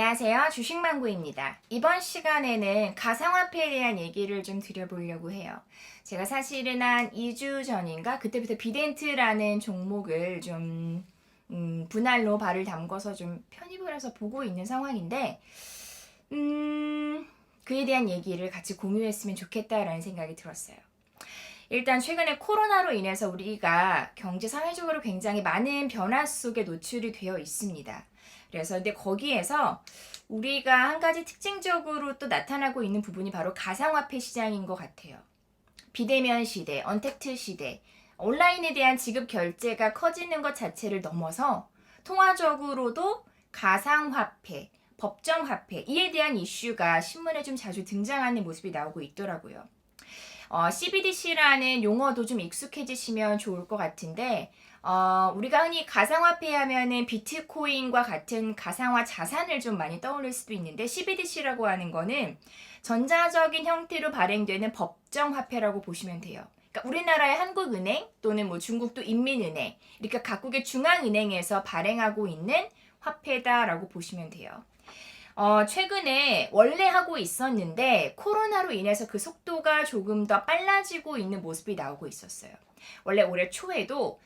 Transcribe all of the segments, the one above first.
안녕하세요. 주식망구입니다. 이번 시간에는 가상화폐에 대한 얘기를 좀 드려보려고 해요. 제가 사실은 한 2주 전인가 그때부터 비덴트라는 종목을 좀 분할로 발을 담궈서 좀 편입을 해서 보고 있는 상황인데 그에 대한 얘기를 같이 공유했으면 좋겠다라는 생각이 들었어요. 일단 최근에 코로나로 인해서 우리가 경제 사회적으로 굉장히 많은 변화 속에 노출이 되어 있습니다. 그래서 근데 거기에서 우리가 한 가지 특징적으로 또 나타나고 있는 부분이 바로 가상화폐 시장인 것 같아요. 비대면 시대, 언택트 시대, 온라인에 대한 지급 결제가 커지는 것 자체를 넘어서 통화적으로도 가상화폐, 법정화폐 이에 대한 이슈가 신문에 좀 자주 등장하는 모습이 나오고 있더라고요. CBDC라는 용어도 좀 익숙해지시면 좋을 것 같은데 우리가 흔히 가상화폐 하면은 비트코인과 같은 가상화 자산을 좀 많이 떠올릴 수도 있는데 CBDC라고 하는 거는 전자적인 형태로 발행되는 법정화폐라고 보시면 돼요. 그러니까 우리나라의 한국은행 또는 뭐 중국도 인민은행 이렇게 각국의 중앙은행에서 발행하고 있는 화폐다라고 보시면 돼요. 최근에 원래 하고 있었는데 코로나로 인해서 그 속도가 조금 더 빨라지고 있는 모습이 나오고 있었어요. 원래 올해 초에도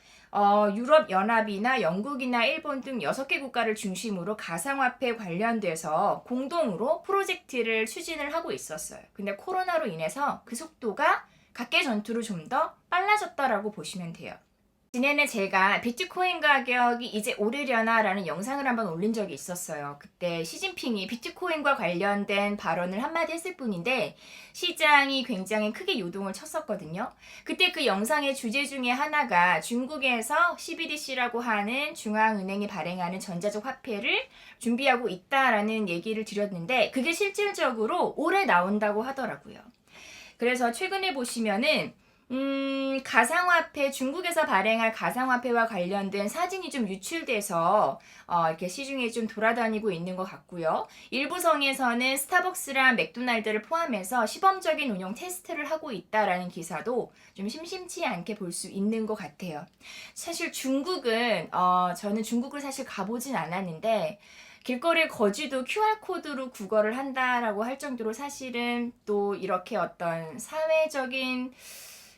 유럽연합이나 영국이나 일본 등 6개 국가를 중심으로 가상화폐 관련돼서 공동으로 프로젝트를 추진을 하고 있었어요. 근데 코로나로 인해서 그 속도가 각계 전투로 좀 더 빨라졌다라고 보시면 돼요. 지난해 제가 비트코인 가격이 이제 오르려나라는 영상을 한번 올린 적이 있었어요. 그때 시진핑이 비트코인과 관련된 발언을 한마디 했을 뿐인데 시장이 굉장히 크게 요동을 쳤었거든요. 그때 그 영상의 주제 중에 하나가 중국에서 CBDC라고 하는 중앙은행이 발행하는 전자적 화폐를 준비하고 있다라는 얘기를 드렸는데 그게 실질적으로 올해 나온다고 하더라고요. 그래서 최근에 보시면은 가상화폐, 중국에서 발행할 가상화폐와 관련된 사진이 좀 유출돼서 이렇게 시중에 좀 돌아다니고 있는 것 같고요. 일부 성에서는 스타벅스랑 맥도날드를 포함해서 시범적인 운영 테스트를 하고 있다라는 기사도 좀 심심치 않게 볼 수 있는 것 같아요. 사실 중국은 저는 중국을 사실 가보진 않았는데 길거리 거지도 QR코드로 구걸을 한다라고 할 정도로 사실은 또 이렇게 어떤 사회적인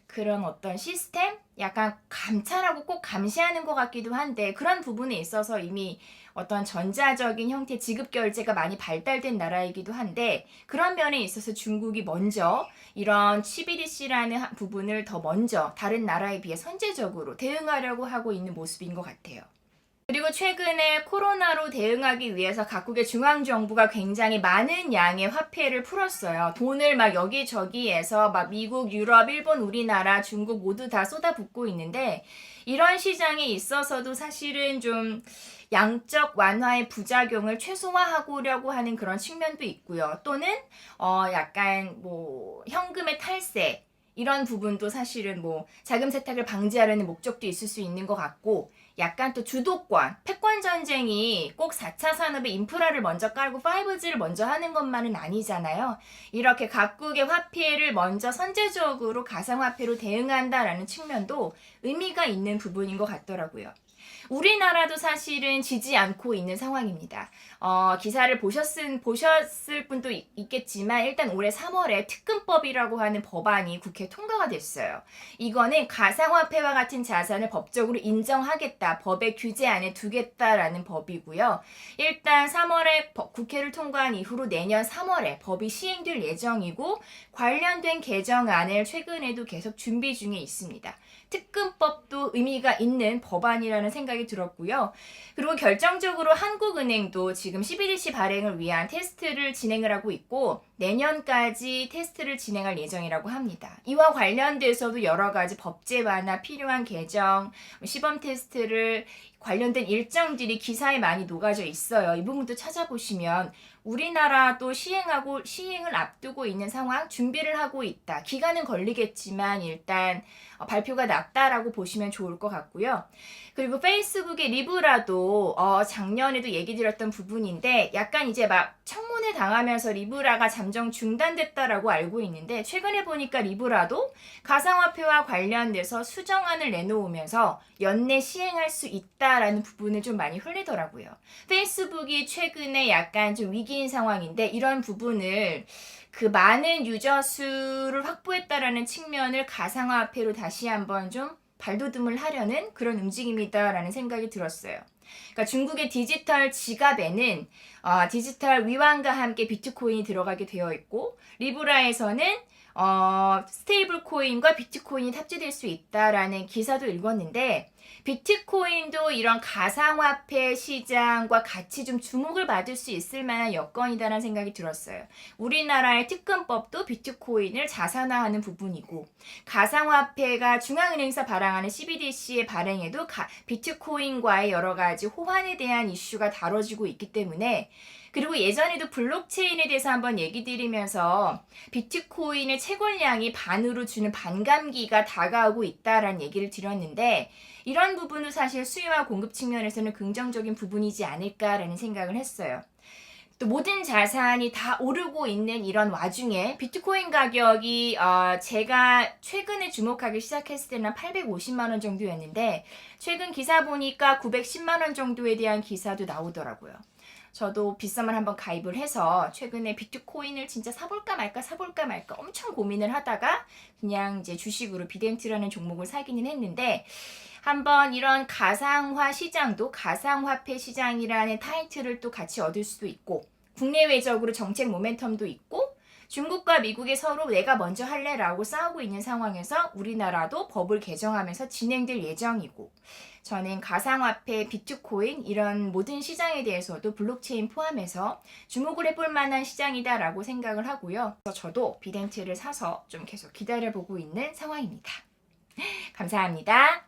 그런 어떤 시스템? 약간 감찰하고 꼭 감시하는 것 같기도 한데 그런 부분에 있어서 이미 어떤 전자적인 형태 지급 결제가 많이 발달된 나라이기도 한데 그런 면에 있어서 중국이 먼저 이런 CBDC라는 부분을 더 먼저 다른 나라에 비해 선제적으로 대응하려고 하고 있는 모습인 것 같아요. 그리고 최근에 코로나로 대응하기 위해서 각국의 중앙정부가 굉장히 많은 양의 화폐를 풀었어요. 돈을 막 여기저기에서 막 미국, 유럽, 일본, 우리나라, 중국 모두 다 쏟아붓고 있는데 이런 시장에 있어서도 사실은 좀 양적 완화의 부작용을 최소화하려고 하는 그런 측면도 있고요. 또는 약간 뭐 현금의 탈세 이런 부분도 사실은 뭐 자금 세탁을 방지하려는 목적도 있을 수 있는 것 같고 약간 또 주도권, 패권 전쟁이 꼭 4차 산업의 인프라를 먼저 깔고 5G를 먼저 하는 것만은 아니잖아요. 이렇게 각국의 화폐를 먼저 선제적으로 가상화폐로 대응한다라는 측면도 의미가 있는 부분인 것 같더라고요. 우리나라도 사실은 지지 않고 있는 상황입니다. 기사를 보셨을 분도 있겠지만 일단 올해 3월에 특근법이라고 하는 법안이 국회 통과가 됐어요. 이거는 가상화폐와 같은 자산을 법적으로 인정하겠다, 법의 규제 안에 두겠다라는 법이고요. 일단 3월에 국회를 통과한 이후로 내년 3월에 법이 시행될 예정이고 관련된 개정안을 최근에도 계속 준비 중에 있습니다. 특근법도 의미가 있는 법안이라는 생각이 들었고요. 그리고 결정적으로 한국은행도 지금 CBDC 발행을 위한 테스트를 진행을 하고 있고 내년까지 테스트를 진행할 예정이라고 합니다. 이와 관련돼서도 여러 가지 법제 완화 필요한 개정, 시범 테스트를 관련된 일정들이 기사에 많이 녹아져 있어요. 이 부분도 찾아보시면 우리나라도 시행을 앞두고 있는 상황, 준비를 하고 있다. 기간은 걸리겠지만 일단 발표가 났다라고 보시면 좋을 것 같고요. 그리고 페이스북의 리브라도 작년에도 얘기 드렸던 부분인데 약간 이제 막 파혼을 당하면서 리브라가 잠정 중단됐다라고 알고 있는데 최근에 보니까 리브라도 가상화폐와 관련돼서 수정안을 내놓으면서 연내 시행할 수 있다라는 부분을 좀 많이 흘리더라고요. 페이스북이 최근에 약간 좀 위기인 상황인데 이런 부분을 그 많은 유저 수를 확보했다라는 측면을 가상화폐로 다시 한번 좀 발돋움을 하려는 그런 움직임이다라는 생각이 들었어요. 그러니까 중국의 디지털 지갑에는 디지털 위안과 함께 비트코인이 들어가게 되어 있고 리브라에서는 스테이블 코인과 비트코인이 탑재될 수 있다라는 기사도 읽었는데 비트코인도 이런 가상화폐 시장과 같이 좀 주목을 받을 수 있을 만한 여건이다라는 생각이 들었어요. 우리나라의 특검법도 비트코인을 자산화하는 부분이고 가상화폐가 중앙은행에서 발행하는 CBDC의 발행에도 비트코인과의 여러 가지 호환에 대한 이슈가 다뤄지고 있기 때문에 그리고 예전에도 블록체인에 대해서 한번 얘기 드리면서 비트코인의 채굴량이 반으로 주는 반감기가 다가오고 있다라는 얘기를 드렸는데 이런 부분도 사실 수요와 공급 측면에서는 긍정적인 부분이지 않을까라는 생각을 했어요. 또 모든 자산이 다 오르고 있는 이런 와중에 비트코인 가격이 제가 최근에 주목하기 시작했을 때는 850만 원 정도였는데 최근 기사 보니까 910만 원 정도에 대한 기사도 나오더라고요. 저도 빗썸을 한번 가입을 해서 최근에 비트코인을 진짜 사볼까 말까 엄청 고민을 하다가 그냥 이제 주식으로 비덴트라는 종목을 사기는 했는데 한번 이런 가상화 시장도 가상화폐 시장이라는 타이틀을 또 같이 얻을 수도 있고 국내외적으로 정책 모멘텀도 있고 중국과 미국이 서로 내가 먼저 할래라고 싸우고 있는 상황에서 우리나라도 법을 개정하면서 진행될 예정이고 저는 가상화폐, 비트코인 이런 모든 시장에 대해서도 블록체인 포함해서 주목을 해볼 만한 시장이다라고 생각을 하고요. 그래서 저도 비덴트를 사서 좀 계속 기다려보고 있는 상황입니다. 감사합니다.